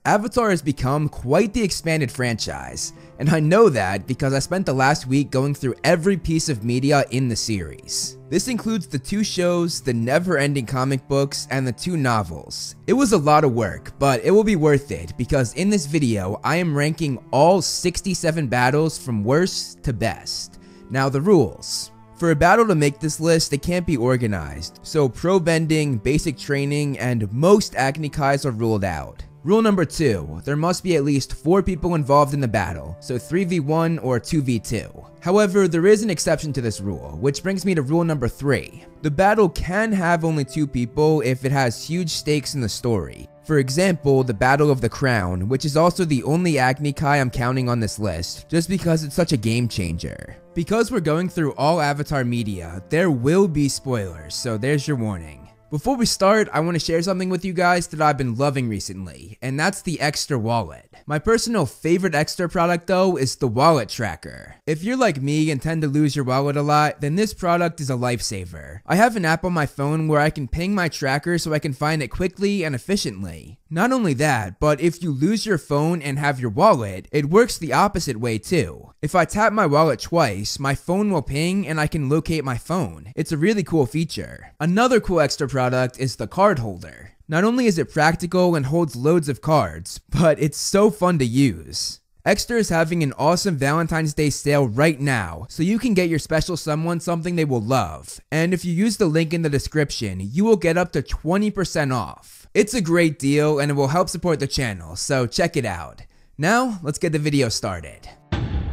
Avatar has become quite the expanded franchise, and I know that because I spent the last week going through every piece of media in the series. This includes the 2 shows, the never-ending comic books, and the 2 novels. It was a lot of work, but it will be worth it because in this video, I am ranking all 67 battles from worst to best. Now the rules. For a battle to make this list, it can't be organized, so pro bending, basic training, and most Agni Kais are ruled out. Rule number 2, there must be at least 4 people involved in the battle, so 3v1 or 2v2. However, there is an exception to this rule, which brings me to rule number 3. The battle can have only 2 people if it has huge stakes in the story. For example, the Battle of the Crown, which is also the only Agni Kai I'm counting on this list, just because it's such a game changer. Because we're going through all Avatar media, there will be spoilers, so there's your warning. Before we start, I want to share something with you guys that I've been loving recently, and that's the Extra Wallet. My personal favorite Extra product though is the Wallet Tracker. If you're like me and tend to lose your wallet a lot, then this product is a lifesaver. I have an app on my phone where I can ping my tracker so I can find it quickly and efficiently. Not only that, but if you lose your phone and have your wallet, it works the opposite way too. If I tap my wallet twice, my phone will ping and I can locate my phone. It's a really cool feature. Another cool Extra product is the card holder. Not only is it practical and holds loads of cards, but it's so fun to use. Extra is having an awesome Valentine's Day sale right now, so you can get your special someone something they will love. And if you use the link in the description, you will get up to 20% off. It's a great deal and it will help support the channel, so check it out. Now, let's get the video started.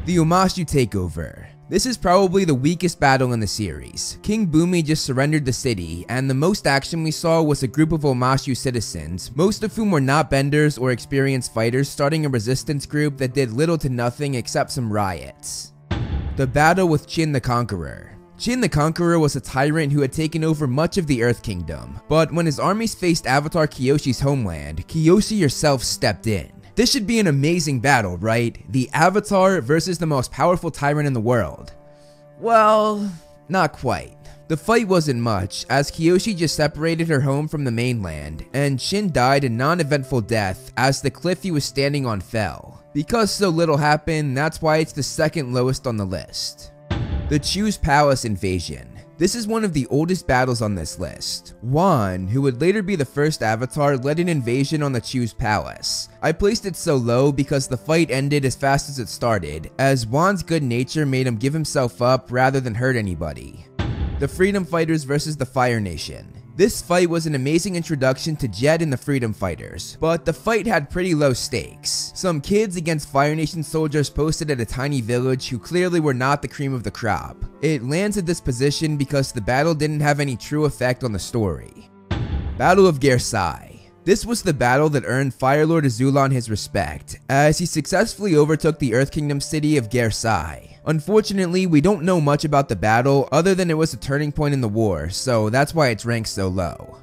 The Umashi Takeover. This is probably the weakest battle in the series. King Bumi just surrendered the city, and the most action we saw was a group of Umashu citizens, most of whom were not benders or experienced fighters, starting a resistance group that did little to nothing except some riots. The battle with Chin the Conqueror. Chin the Conqueror was a tyrant who had taken over much of the Earth Kingdom, but when his armies faced Avatar Kyoshi's homeland, Kiyoshi herself stepped in. This should be an amazing battle, right? The Avatar versus the most powerful tyrant in the world. Well, not quite. The fight wasn't much, as Kyoshi just separated her home from the mainland, and Chin died a non-eventful death as the cliff he was standing on fell. Because so little happened, that's why it's the second lowest on the list. The Chu's Palace Invasion. This is one of the oldest battles on this list. Wan, who would later be the first Avatar, led an invasion on the Chu's Palace. I placed it so low because the fight ended as fast as it started, as Wan's good nature made him give himself up rather than hurt anybody. The Freedom Fighters versus the Fire Nation. This fight was an amazing introduction to Jed and the Freedom Fighters, but the fight had pretty low stakes. Some kids against Fire Nation soldiers posted at a tiny village who clearly were not the cream of the crop. It lands at this position because the battle didn't have any true effect on the story. Battle of Sai. This was the battle that earned Fire Lord Azula his respect, as he successfully overtook the Earth Kingdom city of Sai. Unfortunately, we don't know much about the battle other than it was a turning point in the war, so that's why it's ranked so low.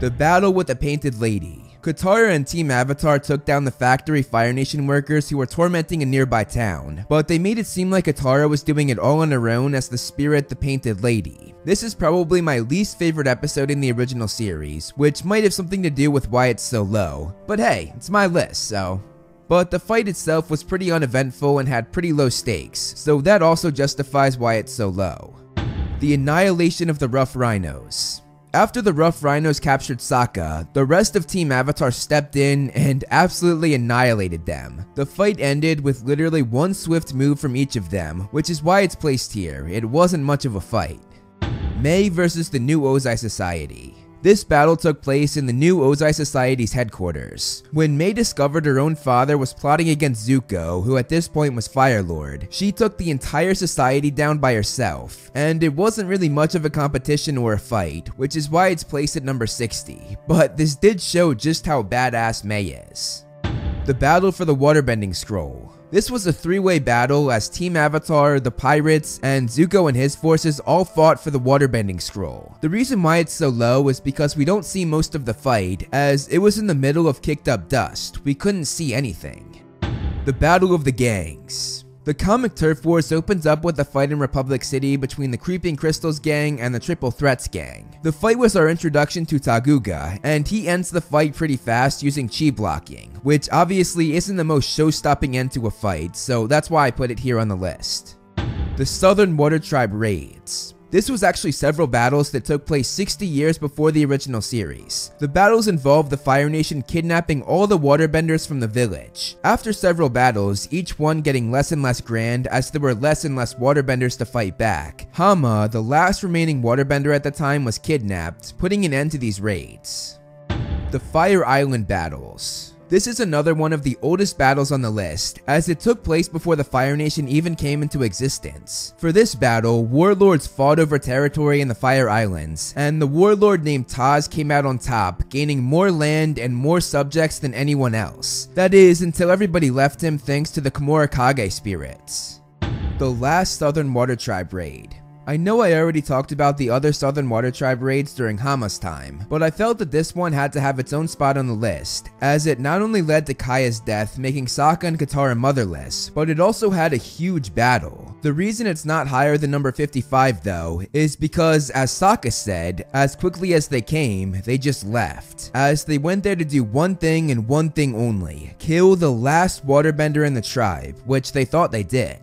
The Battle with the Painted Lady. Katara and Team Avatar took down the factory Fire Nation workers who were tormenting a nearby town, but they made it seem like Katara was doing it all on her own as the spirit, the Painted Lady. This is probably my least favorite episode in the original series, which might have something to do with why it's so low, but hey, it's my list, so. But the fight itself was pretty uneventful and had pretty low stakes, so that also justifies why it's so low. The Annihilation of the Rough Rhinos. After the Rough Rhinos captured Sokka, the rest of Team Avatar stepped in and absolutely annihilated them. The fight ended with literally one swift move from each of them, which is why it's placed here. It wasn't much of a fight. Mei versus the New Ozai Society. This battle took place in the New Ozai Society's headquarters. When Mei discovered her own father was plotting against Zuko, who at this point was Fire Lord, she took the entire society down by herself, and it wasn't really much of a competition or a fight, which is why it's placed at number 60, but this did show just how badass Mei is. The Battle for the Waterbending Scroll. This was a three-way battle as Team Avatar, the pirates, and Zuko and his forces all fought for the Waterbending Scroll. The reason why it's so low is because we don't see most of the fight, as it was in the middle of kicked up dust. We couldn't see anything. The Battle of the Gangs. The comic Turf Wars opens up with a fight in Republic City between the Creeping Crystals gang and the Triple Threats gang. The fight was our introduction to Taguga, and he ends the fight pretty fast using chi blocking, which obviously isn't the most show-stopping end to a fight, so that's why I put it here on the list. The Southern Water Tribe Raids. This was actually several battles that took place 60 years before the original series. The battles involved the Fire Nation kidnapping all the waterbenders from the village. After several battles, each one getting less and less grand as there were less and less waterbenders to fight back, Hama, the last remaining waterbender at the time, was kidnapped, putting an end to these raids. The Fire Island Battles. This is another one of the oldest battles on the list, as it took place before the Fire Nation even came into existence. For this battle, warlords fought over territory in the Fire Islands, and the warlord named Taz came out on top, gaining more land and more subjects than anyone else. That is, until everybody left him thanks to the Kimura Kage spirits. The last Southern Water Tribe Raid. I know I already talked about the other Southern Water Tribe raids during Hama's time, but I felt that this one had to have its own spot on the list, as it not only led to Kaya's death, making Sokka and Katara motherless, but it also had a huge battle. The reason it's not higher than number 55 though, is because, as Sokka said, as quickly as they came, they just left, as they went there to do one thing and one thing only: kill the last waterbender in the tribe, which they thought they did.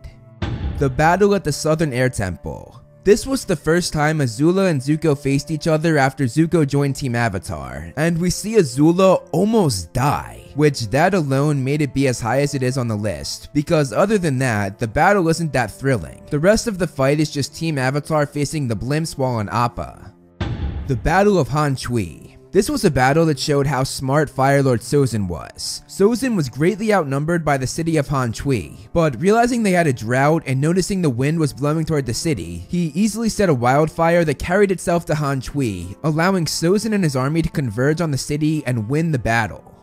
The Battle at the Southern Air Temple. This was the first time Azula and Zuko faced each other after Zuko joined Team Avatar, and we see Azula almost die, which that alone made it be as high as it is on the list, because other than that, the battle isn't that thrilling. The rest of the fight is just Team Avatar facing the blimps while on Appa. The Battle of Han Chui. This was a battle that showed how smart Fire Lord Sozin was. Sozin was greatly outnumbered by the city of Han Chui, but realizing they had a drought and noticing the wind was blowing toward the city, he easily set a wildfire that carried itself to Han Chui, allowing Sozin and his army to converge on the city and win the battle.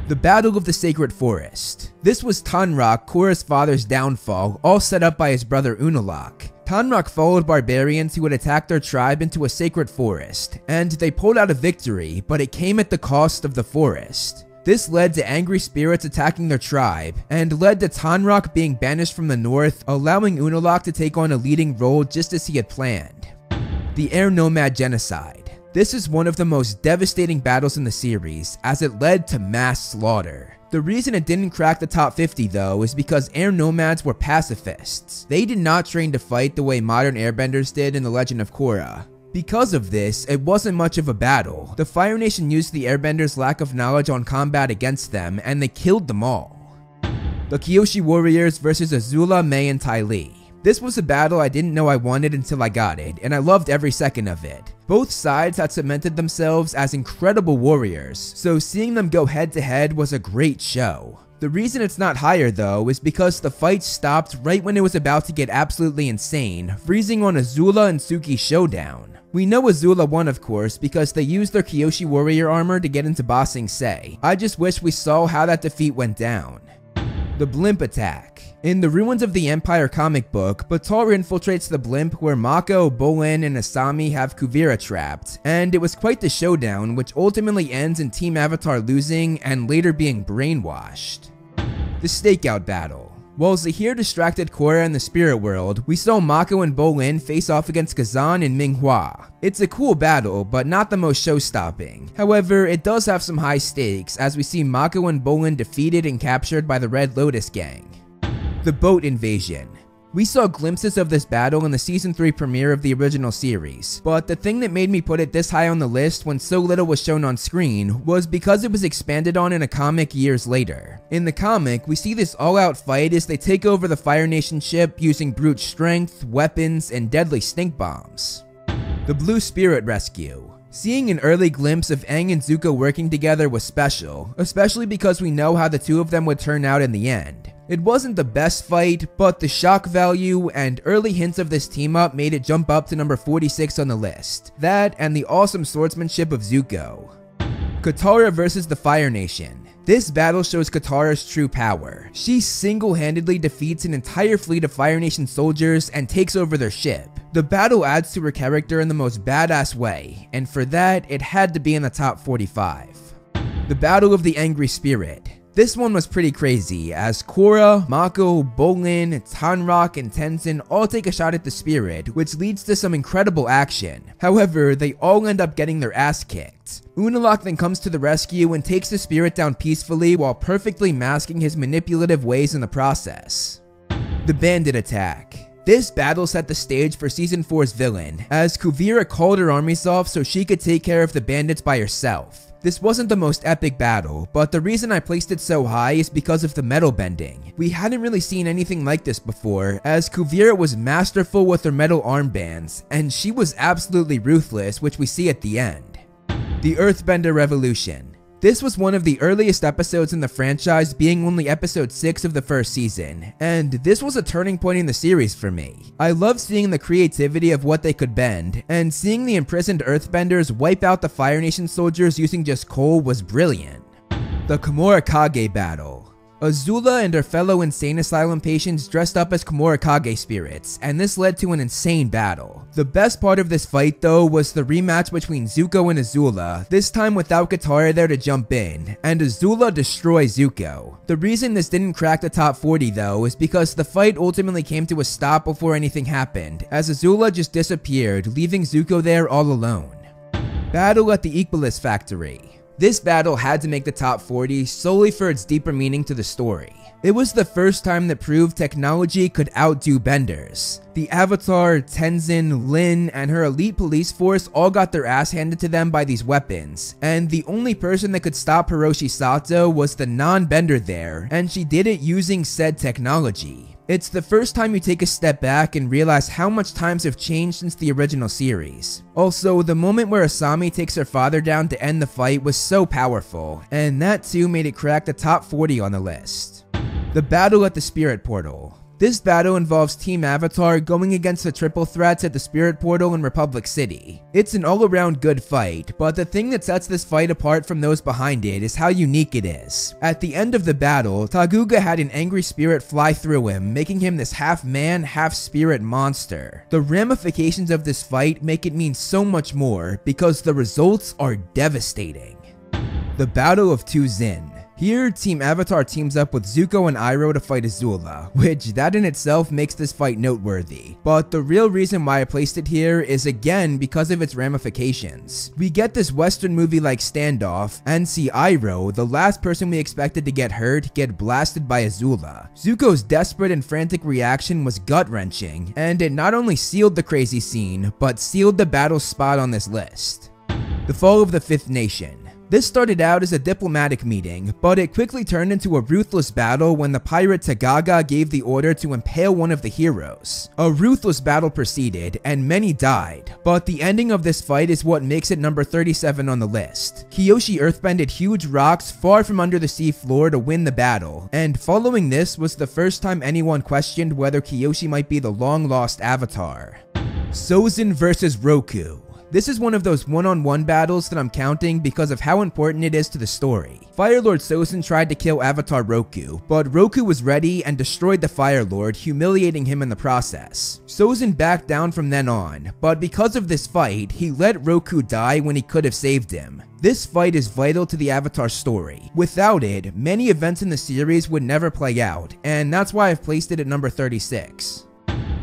The Battle of the Sacred Forest. This was Tanrak, Korra's father's downfall, all set up by his brother Unalaq. Tanrak followed barbarians who had attacked their tribe into a sacred forest, and they pulled out a victory, but it came at the cost of the forest. This led to angry spirits attacking their tribe, and led to Tanrak being banished from the north, allowing Unalaq to take on a leading role just as he had planned. The Air Nomad Genocide. This is one of the most devastating battles in the series, as it led to mass slaughter. The reason it didn't crack the top 50 though is because Air Nomads were pacifists. They did not train to fight the way modern airbenders did in The Legend of Korra. Because of this, it wasn't much of a battle. The Fire Nation used the airbenders' lack of knowledge on combat against them, and they killed them all. The Kiyoshi Warriors versus Azula, Mei, and Ty Lee. This was a battle I didn't know I wanted until I got it, and I loved every second of it. Both sides had cemented themselves as incredible warriors, so seeing them go head to head was a great show. The reason it's not higher though is because the fight stopped right when it was about to get absolutely insane, freezing on Azula and Suki's showdown. We know Azula won of course because they used their Kyoshi Warrior armor to get into Bossing Sei. I just wish we saw how that defeat went down. The Blimp Attack. In the Ruins of the Empire comic book, Batar infiltrates the blimp where Mako, Bolin, and Asami have Kuvira trapped, and it was quite the showdown which ultimately ends in Team Avatar losing and later being brainwashed. The Stakeout Battle. While Zahir distracted Korra in the spirit world, we saw Mako and Bolin face off against Kazan and Minghua. It's a cool battle, but not the most show-stopping. However, it does have some high stakes as we see Mako and Bolin defeated and captured by the Red Lotus gang. The Boat Invasion. We saw glimpses of this battle in the season 3 premiere of the original series, but the thing that made me put it this high on the list when so little was shown on screen was because it was expanded on in a comic years later. In the comic, we see this all-out fight as they take over the Fire Nation ship using brute strength, weapons, and deadly stink bombs. The Blue Spirit Rescue. Seeing an early glimpse of Aang and Zuko working together was special, especially because we know how the two of them would turn out in the end. It wasn't the best fight, but the shock value and early hints of this team up made it jump up to number 46 on the list. That and the awesome swordsmanship of Zuko. Katara versus the Fire Nation. This battle shows Katara's true power. She single-handedly defeats an entire fleet of Fire Nation soldiers and takes over their ship. The battle adds to her character in the most badass way, and for that, it had to be in the top 45. The Battle of the Angry Spirit. This one was pretty crazy, as Korra, Mako, Bolin, Tanrock, and Tenzin all take a shot at the spirit, which leads to some incredible action. However, they all end up getting their ass kicked. Unalaq then comes to the rescue and takes the spirit down peacefully while perfectly masking his manipulative ways in the process. The Bandit Attack. This battle set the stage for Season 4's villain, as Kuvira called her armies off so she could take care of the bandits by herself. This wasn't the most epic battle, but the reason I placed it so high is because of the metal bending. We hadn't really seen anything like this before, as Kuvira was masterful with her metal armbands, and she was absolutely ruthless, which we see at the end. The Earthbender Revolution. This was one of the earliest episodes in the franchise, being only episode 6 of the first season, and this was a turning point in the series for me. I loved seeing the creativity of what they could bend, and seeing the imprisoned Earthbenders wipe out the Fire Nation soldiers using just coal was brilliant. The Kimura Kage battle. Azula and her fellow insane asylum patients dressed up as Kimura Kage spirits, and this led to an insane battle. The best part of this fight though was the rematch between Zuko and Azula, this time without Katara there to jump in, and Azula destroys Zuko. The reason this didn't crack the top 40 though is because the fight ultimately came to a stop before anything happened, as Azula just disappeared, leaving Zuko there all alone. Battle at the Equalist Factory. This battle had to make the top 40 solely for its deeper meaning to the story. It was the first time that proved technology could outdo benders. The Avatar, Tenzin, Lin, and her elite police force all got their ass handed to them by these weapons, and the only person that could stop Hiroshi Sato was the non-bender there, and she did it using said technology. It's the first time you take a step back and realize how much times have changed since the original series. Also, the moment where Asami takes her father down to end the fight was so powerful, and that too made it crack the top 40 on the list. The Battle at the Spirit Portal. This battle involves Team Avatar going against the triple threats at the Spirit Portal in Republic City. It's an all-around good fight, but the thing that sets this fight apart from those behind it is how unique it is. At the end of the battle, Taguga had an angry spirit fly through him, making him this half-man, half-spirit monster. The ramifications of this fight make it mean so much more, because the results are devastating. The Battle of Two Zin. Here, Team Avatar teams up with Zuko and Iroh to fight Azula, which that in itself makes this fight noteworthy. But the real reason why I placed it here is again because of its ramifications. We get this Western movie-like standoff and see Iroh, the last person we expected to get hurt, get blasted by Azula. Zuko's desperate and frantic reaction was gut-wrenching, and it not only sealed the crazy scene, but sealed the battle spot on this list. The Fall of the Fifth Nation. This started out as a diplomatic meeting, but it quickly turned into a ruthless battle when the pirate Tagaga gave the order to impale one of the heroes. A ruthless battle proceeded, and many died, but the ending of this fight is what makes it number 37 on the list. Kiyoshi earthbended huge rocks far from under the sea floor to win the battle, and following this was the first time anyone questioned whether Kiyoshi might be the long-lost Avatar. Sozin vs. Roku. This is one of those one-on-one battles that I'm counting because of how important it is to the story. Fire Lord Sozin tried to kill Avatar Roku, but Roku was ready and destroyed the Fire Lord, humiliating him in the process. Sozin backed down from then on, but because of this fight, he let Roku die when he could have saved him. This fight is vital to the Avatar story. Without it, many events in the series would never play out, and that's why I've placed it at number 36.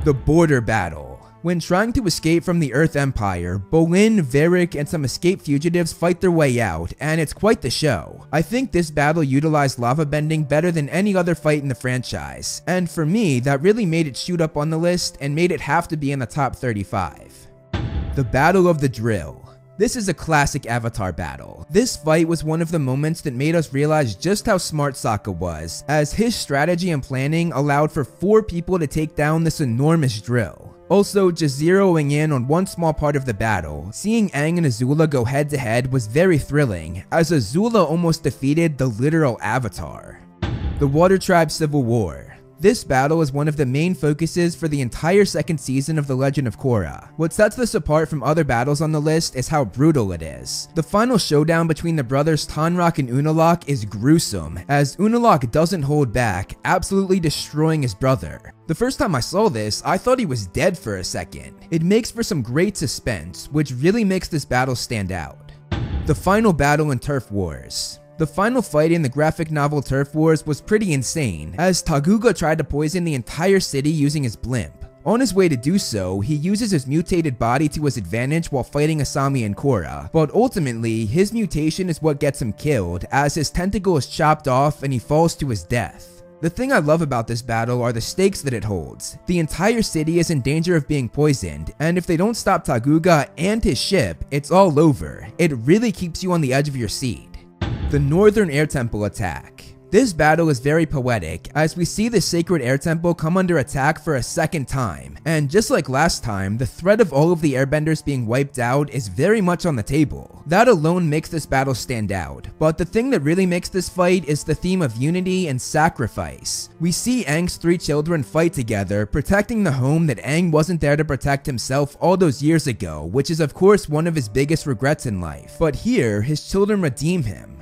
The Border Battle. When trying to escape from the Earth Empire, Bolin, Varric, and some escaped fugitives fight their way out, and it's quite the show. I think this battle utilized lava bending better than any other fight in the franchise, and for me, that really made it shoot up on the list and made it have to be in the top 35. The Battle of the Drill. This is a classic Avatar battle. This fight was one of the moments that made us realize just how smart Sokka was, as his strategy and planning allowed for 4 people to take down this enormous drill. Also, just zeroing in on one small part of the battle, seeing Aang and Azula go head to head was very thrilling, as Azula almost defeated the literal Avatar. The Water Tribe Civil War. This battle is one of the main focuses for the entire second season of The Legend of Korra. What sets this apart from other battles on the list is how brutal it is. The final showdown between the brothers Tanrock and Unalaq is gruesome, as Unalaq doesn't hold back, absolutely destroying his brother. The first time I saw this, I thought he was dead for a second. It makes for some great suspense, which really makes this battle stand out. The final battle in Turf Wars. The final fight in the graphic novel Turf Wars was pretty insane, as Taguga tried to poison the entire city using his blimp. On his way to do so, he uses his mutated body to his advantage while fighting Asami and Korra, but ultimately, his mutation is what gets him killed, as his tentacle is chopped off and he falls to his death. The thing I love about this battle are the stakes that it holds. The entire city is in danger of being poisoned, and if they don't stop Taguga and his ship, it's all over. It really keeps you on the edge of your seat. The Northern Air Temple Attack. This battle is very poetic, as we see the Sacred Air Temple come under attack for a second time, and just like last time, the threat of all of the airbenders being wiped out is very much on the table. That alone makes this battle stand out, but the thing that really makes this fight is the theme of unity and sacrifice. We see Aang's 3 children fight together, protecting the home that Aang wasn't there to protect himself all those years ago, which is of course one of his biggest regrets in life, but here, his children redeem him.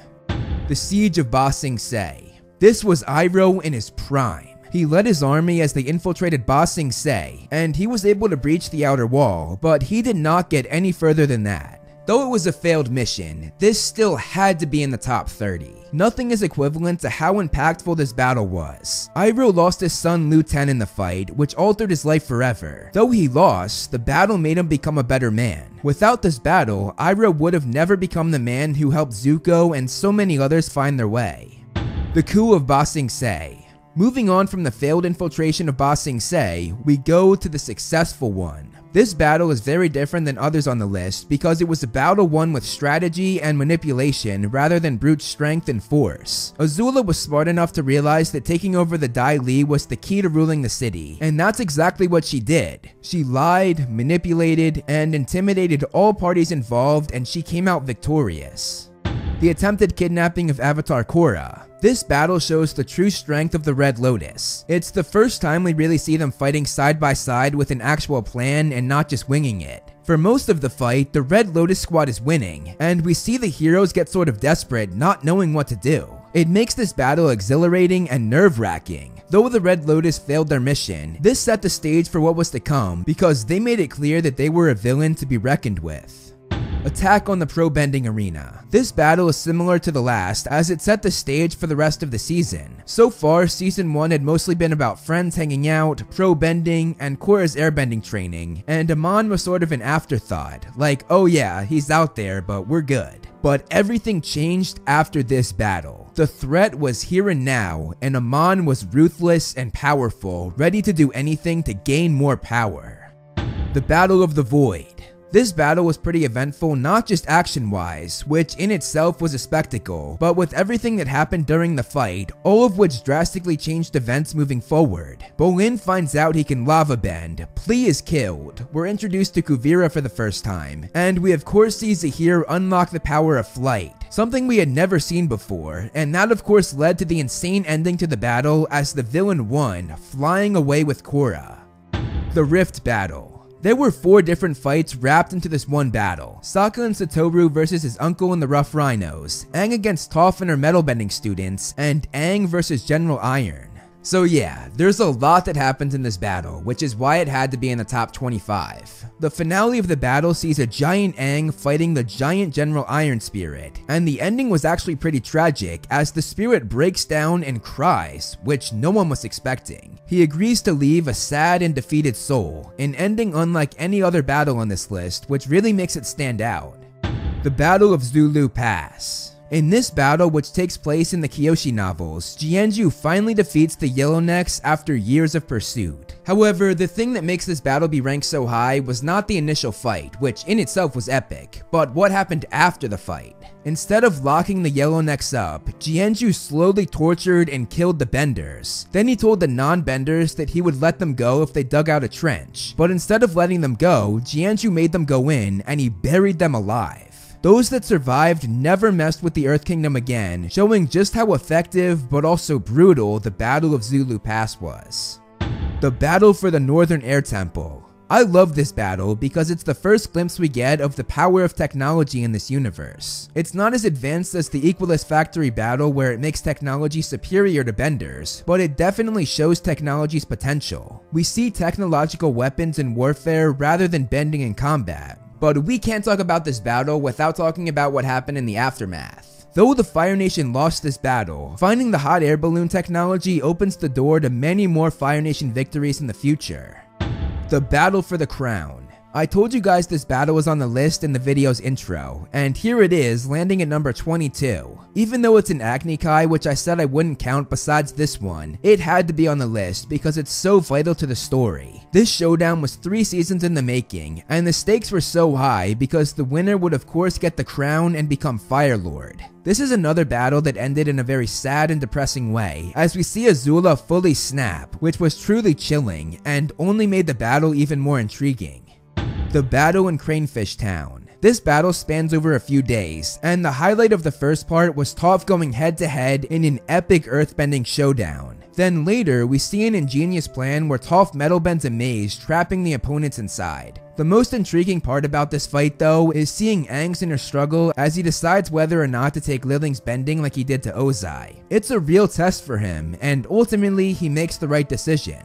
The Siege of Bossing Sei. This was Iroh in his prime. He led his army as they infiltrated Bossing Sei, and he was able to breach the outer wall, but he did not get any further than that. Though it was a failed mission, this still had to be in the top 30. Nothing is equivalent to how impactful this battle was. Iroh lost his son Lu Ten in the fight, which altered his life forever. Though he lost, the battle made him become a better man. Without this battle, Iroh would have never become the man who helped Zuko and so many others find their way. The Coup of Bossing Sei. Moving on from the failed infiltration of Bossing Sei, we go to the successful one. This battle is very different than others on the list because it was a battle won with strategy and manipulation rather than brute strength and force. Azula was smart enough to realize that taking over the Dai Li was the key to ruling the city, and that's exactly what she did. She lied, manipulated, and intimidated all parties involved, and she came out victorious. The attempted kidnapping of Avatar Korra. This battle shows the true strength of the Red Lotus. It's the first time we really see them fighting side by side with an actual plan and not just winging it. For most of the fight, the Red Lotus squad is winning, and we see the heroes get sort of desperate, not knowing what to do. It makes this battle exhilarating and nerve-wracking. Though the Red Lotus failed their mission, this set the stage for what was to come because they made it clear that they were a villain to be reckoned with. Attack on the Pro-Bending Arena. This battle is similar to the last as it set the stage for the rest of the season. So far, season 1 had mostly been about friends hanging out, pro-bending, and Korra's airbending training, and Amon was sort of an afterthought, like, oh yeah, he's out there, but we're good. But everything changed after this battle. The threat was here and now, and Amon was ruthless and powerful, ready to do anything to gain more power. The Battle of the Void. This battle was pretty eventful, not just action-wise, which in itself was a spectacle, but with everything that happened during the fight, all of which drastically changed events moving forward. Bolin finds out he can lava bend, Pli is killed, we're introduced to Kuvira for the first time, and we of course see Zahir unlock the power of flight, something we had never seen before, and that of course led to the insane ending to the battle as the villain won, flying away with Korra. The Rift Battle. There were 4 different fights wrapped into this one battle. Sokka and Satoru versus his uncle and the Rough Rhinos, Aang against Toph and her metal bending students, and Aang versus General Iron. So yeah, there's a lot that happens in this battle, which is why it had to be in the top 25. The finale of the battle sees a giant Aang fighting the giant General Iron Spirit, and the ending was actually pretty tragic as the spirit breaks down and cries, which no one was expecting. He agrees to leave a sad and defeated soul, an ending unlike any other battle on this list, which really makes it stand out. The Battle of Zulu Pass. In this battle, which takes place in the Kyoshi novels, Jianzhu finally defeats the Yellownecks after years of pursuit. However, the thing that makes this battle be ranked so high was not the initial fight, which in itself was epic, but what happened after the fight. Instead of locking the Yellownecks up, Jianzhu slowly tortured and killed the Benders. Then he told the non-Benders that he would let them go if they dug out a trench, but instead of letting them go, Jianzhu made them go in and he buried them alive. Those that survived never messed with the Earth Kingdom again, showing just how effective but also brutal the Battle of Zulu Pass was. The Battle for the Northern Air Temple. I love this battle because it's the first glimpse we get of the power of technology in this universe. It's not as advanced as the Equalist Factory battle where it makes technology superior to Benders, but it definitely shows technology's potential. We see technological weapons in warfare rather than bending in combat. But we can't talk about this battle without talking about what happened in the aftermath. Though the Fire Nation lost this battle, finding the hot air balloon technology opens the door to many more Fire Nation victories in the future. The Battle for the Crown. I told you guys this battle was on the list in the video's intro, and here it is, landing at number 22. Even though it's an Agni Kai, which I said I wouldn't count besides this one, it had to be on the list because it's so vital to the story. This showdown was 3 seasons in the making, and the stakes were so high because the winner would of course get the crown and become Fire Lord. This is another battle that ended in a very sad and depressing way, as we see Azula fully snap, which was truly chilling, and only made the battle even more intriguing. The Battle in Cranefish Town. This battle spans over a few days, and the highlight of the first part was Toph going head to head in an epic earthbending showdown. Then later, we see an ingenious plan where Toph metal bends a maze, trapping the opponents inside. The most intriguing part about this fight though is seeing Aang's inner struggle as he decides whether or not to take Liling's bending like he did to Ozai. It's a real test for him, and ultimately he makes the right decision.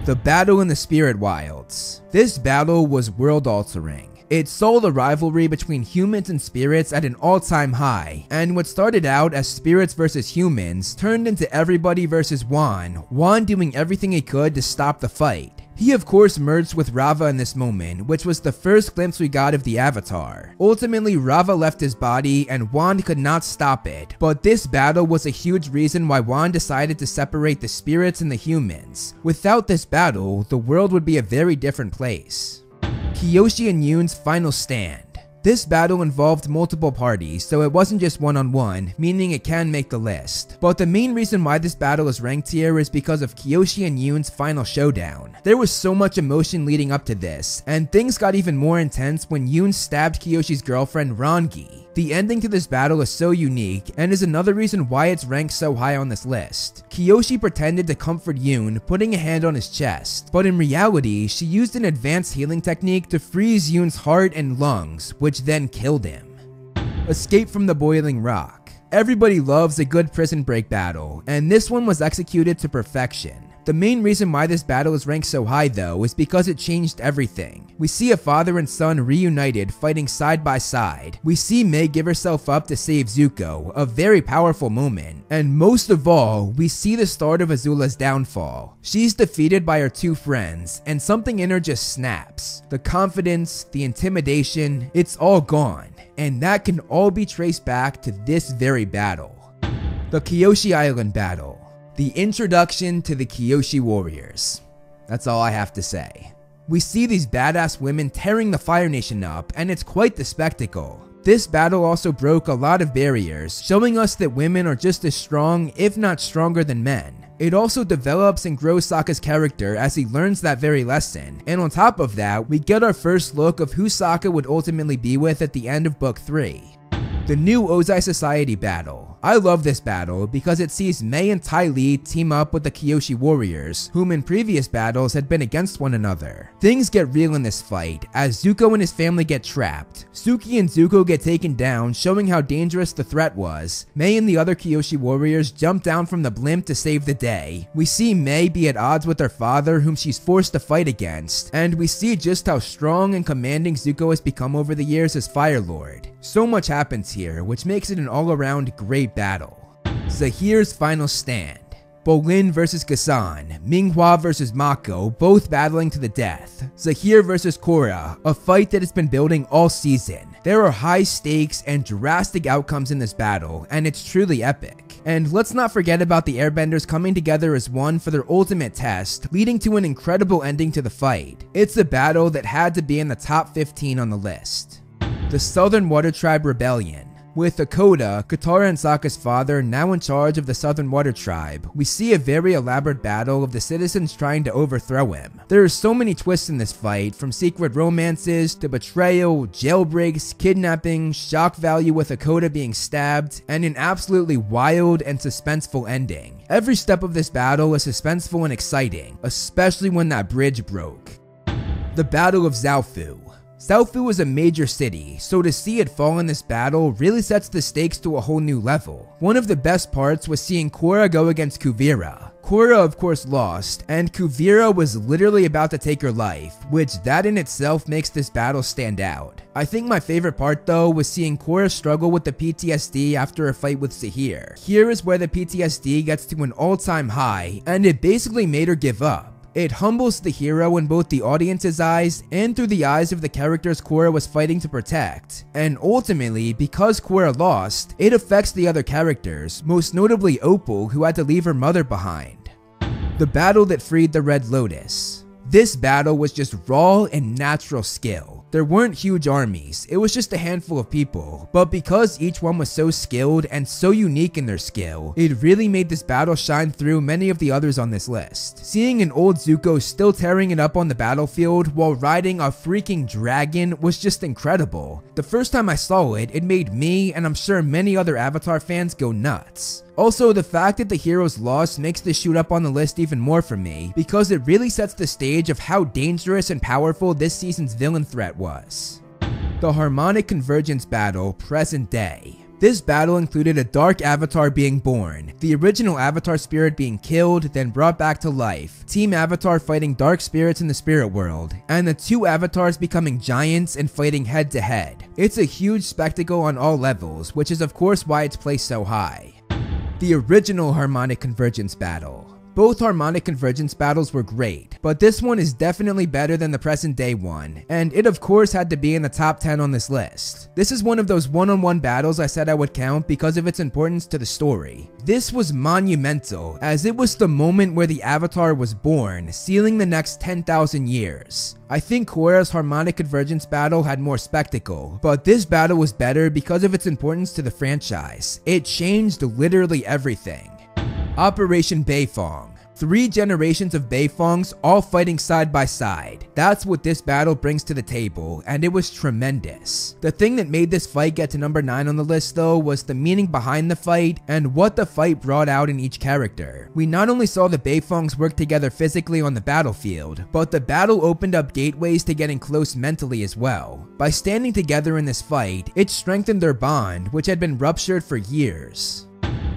The Battle in the Spirit Wilds. This battle was world-altering. It saw the rivalry between humans and spirits at an all-time high, and what started out as spirits versus humans turned into everybody versus Wan doing everything he could to stop the fight. He of course merged with Rava in this moment, which was the first glimpse we got of the Avatar. Ultimately, Rava left his body and Wan could not stop it, but this battle was a huge reason why Wan decided to separate the spirits and the humans. Without this battle, the world would be a very different place. Kyoshi and Yoon's final stand. This battle involved multiple parties, so it wasn't just one-on-one, meaning it can make the list. But the main reason why this battle is ranked here is because of Kyoshi and Yoon's final showdown. There was so much emotion leading up to this, and things got even more intense when Yoon stabbed Kyoshi's girlfriend Rangi. The ending to this battle is so unique, and is another reason why it's ranked so high on this list. Kyoshi pretended to comfort Yoon, putting a hand on his chest, but in reality, she used an advanced healing technique to freeze Yoon's heart and lungs, which then killed him. Escape from the Boiling Rock. Everybody loves a good prison break battle, and this one was executed to perfection. The main reason why this battle is ranked so high though is because it changed everything. We see a father and son reunited fighting side by side. We see Mei give herself up to save Zuko, a very powerful moment. And most of all, we see the start of Azula's downfall. She's defeated by her 2 friends, and something in her just snaps. The confidence, the intimidation, it's all gone. And that can all be traced back to this very battle. The Kyoshi Island Battle. The introduction to the Kiyoshi Warriors. That's all I have to say. We see these badass women tearing the Fire Nation up, and it's quite the spectacle. This battle also broke a lot of barriers, showing us that women are just as strong, if not stronger than men. It also develops and grows Sokka's character as he learns that very lesson, and on top of that, we get our first look of who Sokka would ultimately be with at the end of Book 3. The new Ozai Society Battle. I love this battle because it sees Mei and Ty Lee team up with the Kiyoshi Warriors, whom in previous battles had been against one another. Things get real in this fight, as Zuko and his family get trapped. Suki and Zuko get taken down, showing how dangerous the threat was. Mei and the other Kiyoshi Warriors jump down from the blimp to save the day. We see Mei be at odds with her father, whom she's forced to fight against, and we see just how strong and commanding Zuko has become over the years as Fire Lord. So much happens here, which makes it an all-around great battle. Zahir's final stand. Bolin vs Ghassan, Minghua vs Mako, both battling to the death. Zahir vs Korra, a fight that has been building all season. There are high stakes and drastic outcomes in this battle, and it's truly epic. And let's not forget about the airbenders coming together as one for their ultimate test, leading to an incredible ending to the fight. It's a battle that had to be in the top 15 on the list. The Southern Water Tribe Rebellion. With Hakoda, Katara and Sokka's father now in charge of the Southern Water Tribe, we see a very elaborate battle of the citizens trying to overthrow him. There are so many twists in this fight, from secret romances to betrayal, jailbreaks, kidnapping, shock value with Hakoda being stabbed, and an absolutely wild and suspenseful ending. Every step of this battle is suspenseful and exciting, especially when that bridge broke. The Battle of Zaofu. Southfu is a major city, so to see it fall in this battle really sets the stakes to a whole new level. One of the best parts was seeing Korra go against Kuvira. Korra of course lost, and Kuvira was literally about to take her life, which that in itself makes this battle stand out. I think my favorite part though was seeing Korra struggle with the PTSD after a fight with Zahir. Here is where the PTSD gets to an all-time high, and it basically made her give up. It humbles the hero in both the audience's eyes and through the eyes of the characters Korra was fighting to protect. And ultimately, because Korra lost, it affects the other characters, most notably Opal, who had to leave her mother behind. The battle that freed the Red Lotus. This battle was just raw and natural skill. There weren't huge armies, it was just a handful of people, but because each one was so skilled and so unique in their skill, it really made this battle shine through many of the others on this list. Seeing an old Zuko still tearing it up on the battlefield while riding a freaking dragon was just incredible. The first time I saw it, it made me, and I'm sure many other Avatar fans, go nuts. Also, the fact that the heroes lost makes this shoot up on the list even more for me, because it really sets the stage of how dangerous and powerful this season's villain threat was. The Harmonic Convergence battle, present day. This battle included a dark avatar being born, the original avatar spirit being killed, then brought back to life, Team Avatar fighting dark spirits in the spirit world, and the two avatars becoming giants and fighting head to head. It's a huge spectacle on all levels, which is of course why it's placed so high. The original Harmonic Convergence battle. Both Harmonic Convergence battles were great, but this one is definitely better than the present day one, and it of course had to be in the top 10 on this list. This is one of those one-on-one battles I said I would count because of its importance to the story. This was monumental, as it was the moment where the Avatar was born, sealing the next 10,000 years. I think Korra's Harmonic Convergence battle had more spectacle, but this battle was better because of its importance to the franchise. It changed literally everything. Operation Beifong. 3 generations of Beifongs all fighting side by side. That's what this battle brings to the table, and it was tremendous. The thing that made this fight get to number 9 on the list though was the meaning behind the fight and what the fight brought out in each character. We not only saw the Beifongs work together physically on the battlefield, but the battle opened up gateways to getting close mentally as well. By standing together in this fight, it strengthened their bond, which had been ruptured for years.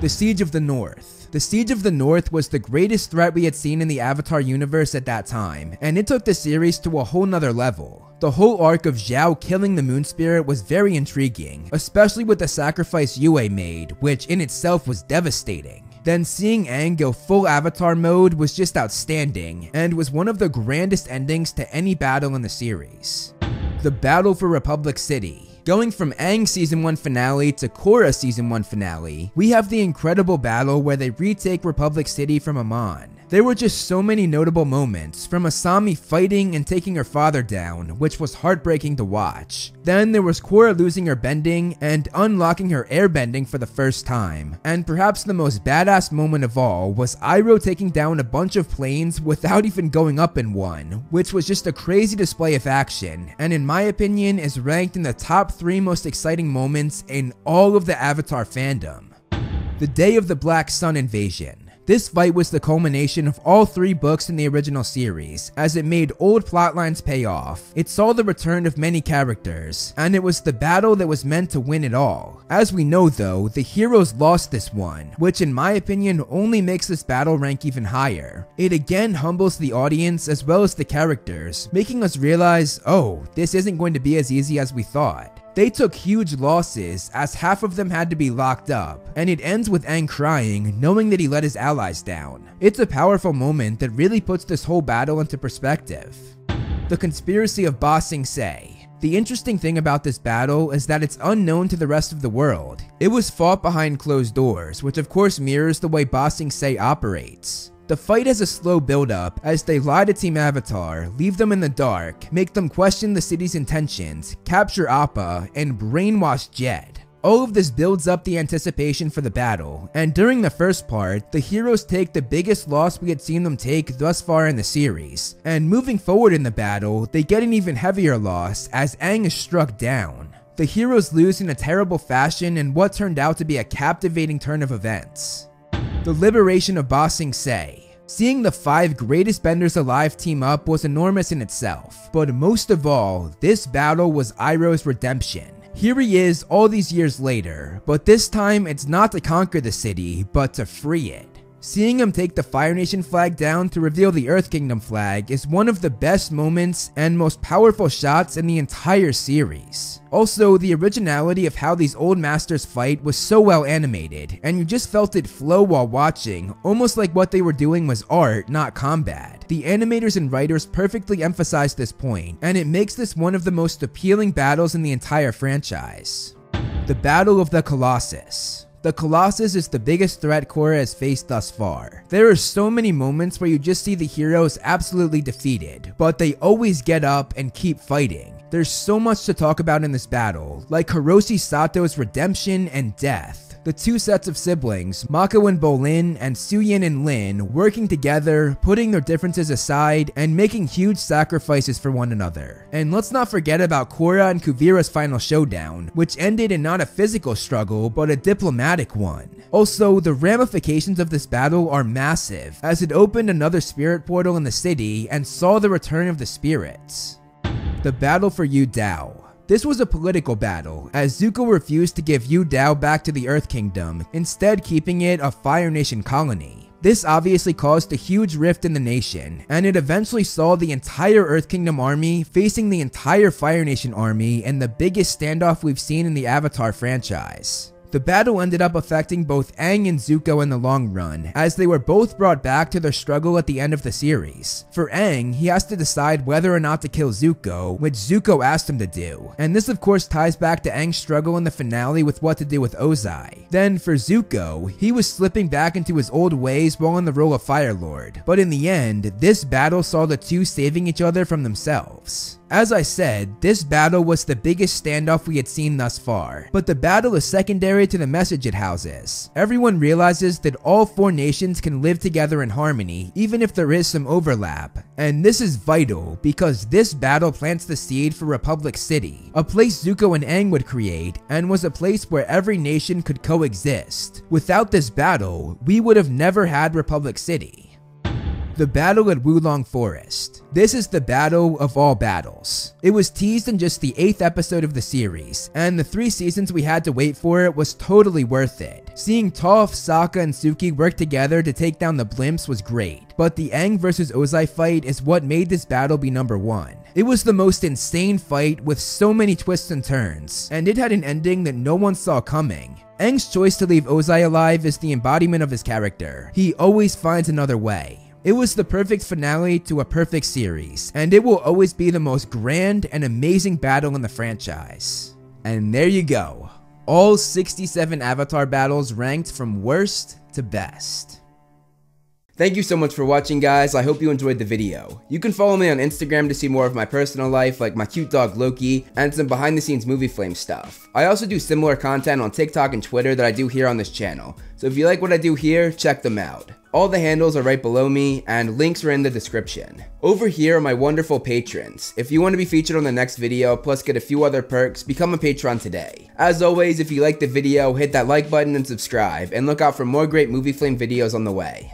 The Siege of the North. The Siege of the North was the greatest threat we had seen in the Avatar universe at that time, and it took the series to a whole nother level. The whole arc of Zhao killing the Moon Spirit was very intriguing, especially with the sacrifice Yue made, which in itself was devastating. Then seeing Aang go full Avatar mode was just outstanding, and was one of the grandest endings to any battle in the series. The Battle for Republic City. Going from Aang's Season 1 finale to Korra's Season 1 finale, we have the incredible battle where they retake Republic City from Amon. There were just so many notable moments, from Asami fighting and taking her father down, which was heartbreaking to watch. Then there was Korra losing her bending and unlocking her airbending for the first time. And perhaps the most badass moment of all was Iroh taking down a bunch of planes without even going up in one, which was just a crazy display of action, and in my opinion is ranked in the top 3 most exciting moments in all of the Avatar fandom. The Day of the Black Sun Invasion. This fight was the culmination of all 3 books in the original series, as it made old plotlines pay off. It saw the return of many characters, and it was the battle that was meant to win it all. As we know though, the heroes lost this one, which in my opinion only makes this battle rank even higher. It again humbles the audience as well as the characters, making us realize, oh, this isn't going to be as easy as we thought. They took huge losses, as half of them had to be locked up, and it ends with Aang crying, knowing that he let his allies down. It's a powerful moment that really puts this whole battle into perspective. The Conspiracy of Bossing Sei. The interesting thing about this battle is that it's unknown to the rest of the world. It was fought behind closed doors, which of course mirrors the way Bossing Sei operates. The fight has a slow build-up as they lie to Team Avatar, leave them in the dark, make them question the city's intentions, capture Appa, and brainwash Jed. All of this builds up the anticipation for the battle, and during the first part, the heroes take the biggest loss we had seen them take thus far in the series, and moving forward in the battle, they get an even heavier loss as Aang is struck down. The heroes lose in a terrible fashion in what turned out to be a captivating turn of events. The Liberation of Bossing Sei. Seeing the 5 greatest benders alive team up was enormous in itself, but most of all, this battle was Iroh's redemption. Here he is all these years later, but this time it's not to conquer the city, but to free it. Seeing him take the Fire Nation flag down to reveal the Earth Kingdom flag is one of the best moments and most powerful shots in the entire series. Also, the originality of how these old masters fight was so well animated, and you just felt it flow while watching, almost like what they were doing was art, not combat. The animators and writers perfectly emphasized this point, and it makes this one of the most appealing battles in the entire franchise. The Battle of the Colossus. The Colossus is the biggest threat Korra has faced thus far. There are so many moments where you just see the heroes absolutely defeated, but they always get up and keep fighting. There's so much to talk about in this battle, like Hiroshi Sato's redemption and death. The 2 sets of siblings, Mako and Bolin and Suyin and Lin, working together, putting their differences aside, and making huge sacrifices for one another. And let's not forget about Korra and Kuvira's final showdown, which ended in not a physical struggle, but a diplomatic one. Also, the ramifications of this battle are massive, as it opened another spirit portal in the city and saw the return of the spirits. The Battle for Yu Dao. This was a political battle, as Zuko refused to give Yu Dao back to the Earth Kingdom, instead keeping it a Fire Nation colony. This obviously caused a huge rift in the nation, and it eventually saw the entire Earth Kingdom army facing the entire Fire Nation army in the biggest standoff we've seen in the Avatar franchise. The battle ended up affecting both Aang and Zuko in the long run, as they were both brought back to their struggle at the end of the series. For Aang, he has to decide whether or not to kill Zuko, which Zuko asked him to do, and this of course ties back to Aang's struggle in the finale with what to do with Ozai. Then for Zuko, he was slipping back into his old ways while in the role of Fire Lord, but in the end, this battle saw the two saving each other from themselves. As I said, this battle was the biggest standoff we had seen thus far, but the battle is secondary to the message it houses. Everyone realizes that all 4 nations can live together in harmony, even if there is some overlap. And this is vital, because this battle plants the seed for Republic City, a place Zuko and Aang would create, and was a place where every nation could coexist. Without this battle, we would have never had Republic City. The Battle at Wulong Forest. This is the battle of all battles. It was teased in just the 8th episode of the series, and the 3 seasons we had to wait for it was totally worth it. Seeing Toph, Sokka, and Suki work together to take down the blimps was great, but the Aang vs Ozai fight is what made this battle be number 1. It was the most insane fight with so many twists and turns, and it had an ending that no one saw coming. Aang's choice to leave Ozai alive is the embodiment of his character. He always finds another way. It was the perfect finale to a perfect series, and it will always be the most grand and amazing battle in the franchise. And there you go, all 67 Avatar battles ranked from worst to best. Thank you so much for watching, guys. I hope you enjoyed the video. You can follow me on Instagram to see more of my personal life, like my cute dog Loki, and some behind the scenes movie flame stuff. I also do similar content on TikTok and Twitter that I do here on this channel, so if you like what I do here, check them out. All the handles are right below me, and links are in the description. Over here are my wonderful patrons. If you want to be featured on the next video, plus get a few other perks, become a patron today. As always, if you liked the video, hit that like button and subscribe, and look out for more great movie flame videos on the way.